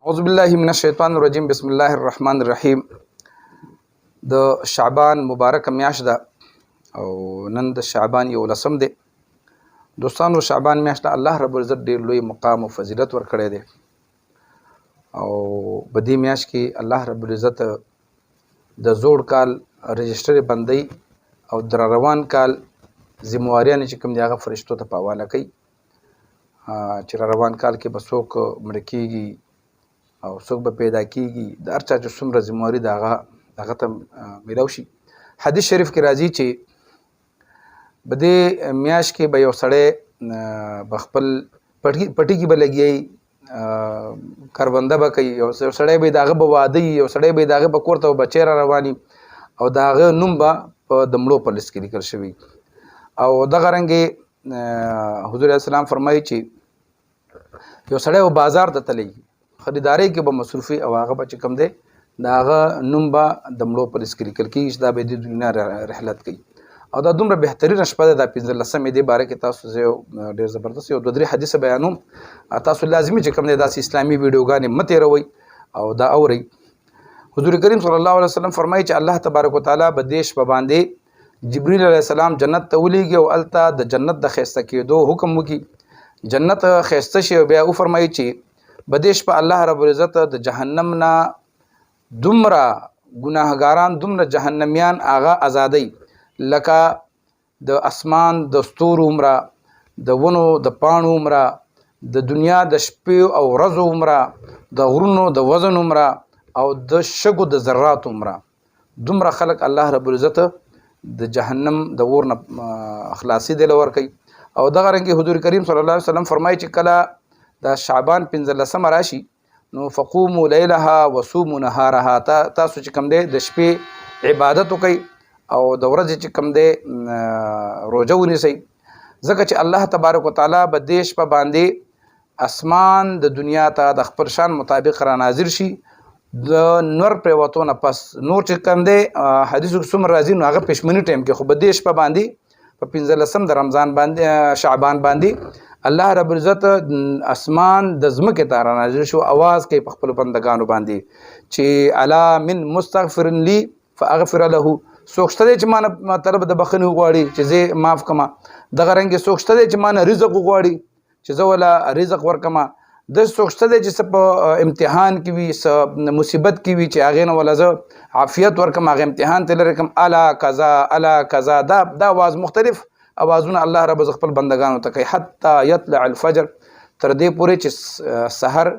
اعوذ بالله من الشیطان الرجیم بسم الله الرحمن الرحیم. د شعبان مبارک میاشت ده او نن د شعبان 11 دی. دوستانو شعبان میاشت الله رب العزت ډیر لوی مقام او فضیلت ورکړی دی او په دې میاشت کې الله رب العزت د زوړ کال رجسټر بندي او در روان کال ذمہواریان چې کوم دی هغه فرشتو ته په حواله کوي چې روان کال کې به څوک مړ کیږي او څوک به پیدا کیږي د هر چا چې څومره ذمہواري د هغه ته میلاو شي. حدیث شریف کې راځي چې په دې میاشت کې به یو سړی به خپل پټي کې به لګي کاربنده به کوي، یو سړی به د هغه به واده یو سړی به د هغه به کور ته بچی را رواني او د هغه نوم به په د مړو په لیست کې لیکل شوی. او دغه رنګې حضور اسلام فرمایي چې یو سړی و بازار ته تللی خریداري کې به مصروفي او هغه به چې کوم دی د هغه نوم به د مړو په لیست کې لیکل کېږي چې دا به د دنیا رحلت کوي. او دا دومره بهترینه شپه ده. دا 15مې دې باره کې تاسو زه ډېر زبردست یو 2-3 حدیث بیانوم. تاسو لازمي چې کوم دی داسې اسلامي ویډیوګانې مه تېروئ او دا اورئ. حضور کریم صلی الله علیه وسلم فرمایي چې الله تبارک وتعالی به دې شپه باندې جبرئیل علیه السلام جنت ته ولیږي او هلته د جنت د ښایسته کېدو حکم وکړي. جنت ښایسته شي او بیا وفرمایي چې په دې شپه الله رب العزت د جهنم نه دومره ګناهګاران دومره جهنمیان هغه ازادوي لکه د اسمان د ستورو عمره، د ونو د پاڼو عمره، د دنیا د شپې او ورځو عمره، د غرونو د وزن عمره او د شګو د ذرات عمره. دومره خلق الله رب العزت د جهنم د اور نه خلاصي دی ورکوي. او دغه رنګې حضور کریم صلی الله علیه وسلم فرمایي چې کله د شعبان 15 راشي نو فقوموا لیلها وصوموا نهارها. تاسو چې کوم دی د شپې عبادت وکئ او د ورځې چې کوم دی روژه ونیسئ، ځکه چې الله تبارک وتعالی به دې شپه باندې اسمان د دنیا ته د خپل شان مطابق را نازل شي د نور پرېوتو نه پس. نور چې کوم دی حدیثو کې څومره راځي نو هغه پښمني ټایم کې، خو په دې شپه باندې په 15 د رمضان باندې شعبان باندې الله رب العزت اسمان د ځمکې ته را نازل شو، اواز کوي په خپلو بندګانو باندې چې الا من مستغفر لی فاغفر له. څوک شته دی چې ما نه طلب د بخښنې وغواړي چې زه معاف کړمه. دغه رنګې څوک شته دی چې ما نه رزق وغواړي چې زه وله رزق ورکړمه. د څوک شته دی چې څه په امتحان کې وي څه مصیبت کې وي چې هغې نه وله زه عافیت ورکړم، هغه امتحان ته لرې کړم. الا کذا الا کذا دا اواز مختلف اوازونه الله رب خپل بندگانو ته کوي حتی یطلع الفجر، تر دې پورې چې سحر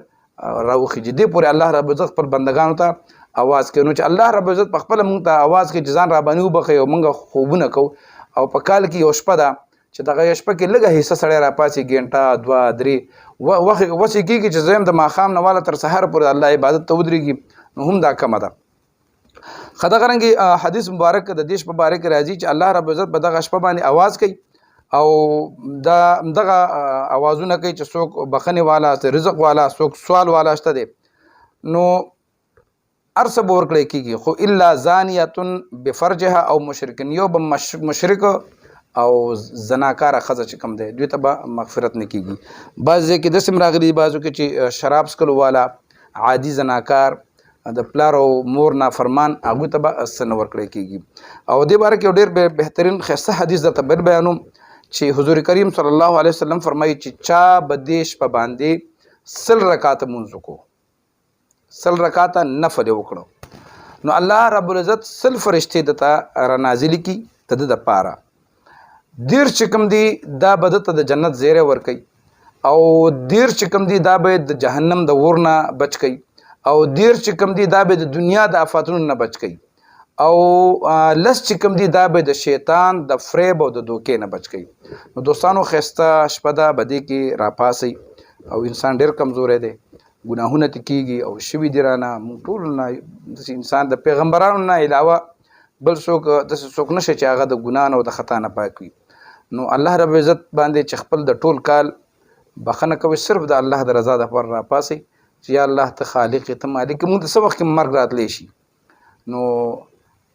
راوخیږي. دې پورې الله رب خپل بندگانو ته اواز کوي. نو چې الله رب عزت په خپله مونږ ته اواز کوي چې ځان را باندې وبخئ او مونږ خوبونه کوو. او په کال کې یو شپه ده چې دغه یو شپه کې لږه حصه سړی راپاڅي ګنټه 2-3 وسې کېږي چې زه یم د ماښام نه واله تر سحر پورې الله عبادت ته ودرېږي نو هم دا کمه ده. دغه رنګې حدیث مبارک د دې شپه باره کې راځي چې الله رب عزت په دغه شپه باندې اواز کوي او دغه اوازونه کوي چې څوک بخښنې والا رزق والا څوک سوال والا شته دی نو ارسه به ورکړی کېږي. خو الا زانیه بفرجها او مشرکن، یو به مشرک او زناکاره ښځه چې کوم دی دوی ته به مغفرت نه کېږي. بعض ځای کې داسې هم راغلي بعضو کې چې شراب څکلو والا عادي زناکار د پلار او مور نافرمان هغوی ته به څه نه ورکړی کېږي. او دې باره کې یو ډېر بهترین ښایسته حدیث درته بیانوم چې حضور کریم صلی الله علیه وسلم فرمایي چې چا به دې شپه باندې 100 رکعاته لمونځ وکړو، 100 رکعاته نفل یې وکړو نو الله رب العزت 100 فرشتې دته را نازلې کړي د ده دپاره. 10 چې کوم دي دا به دته د جنت زیری ورکوي او 10 چې کوم دي دا به د جهنم د اور نه بچ کوي او 10 چې کوم دي دا به د دنیا د آفاتونو نه بچ کوي او 10 چې کوم دي دا به د شیطان د فریب او د دوکې نه بچ کوي. نو دوستانو ښایسته شپه ده، په دې کې راپاسئ او انسان ډېر کمزوری دی، ګناهونه ته کېږي او شوي دي رانه. موږ ټول نه داسې انسان د پیغمبرانو نه علاوه بل څوک داسې څوک نشي چې هغه د ګناه نه او د خطا نه پاک وي. نو الله رب عزت باندې چې خپل د ټول کال بخښنه کوي صرف د الله د رضا دپاره راپاسئ چې یا الله ته خالق ته مالک. موږ ته څه وخت کې مرګ راتلی شي نو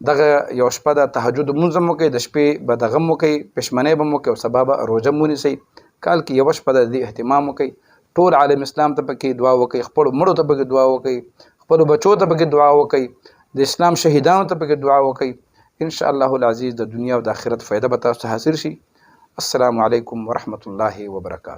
دغه یو شپه د تهجد لمونځ هم وکئ، د شپې به دغه هم وکئ، پښمنۍ به هم وکئ او سبا به روژه هم ونیسئ. کال کې یوه شپه د دې اهتمام وکئ ټول عالم اسلام ته پکې دعا وکړئ، خپلو مړو ته پکې دعا وکړئ، خپلو بچو ته پکې دعا وکړئ، د اسلام شهیدانو ته پکې دعا وکړئ. ان شاء الله العزیز د دنیا او د آخرت فایده به تاسو ته حاصل شي. السلام علیکم ورحمة الله وبرکاته.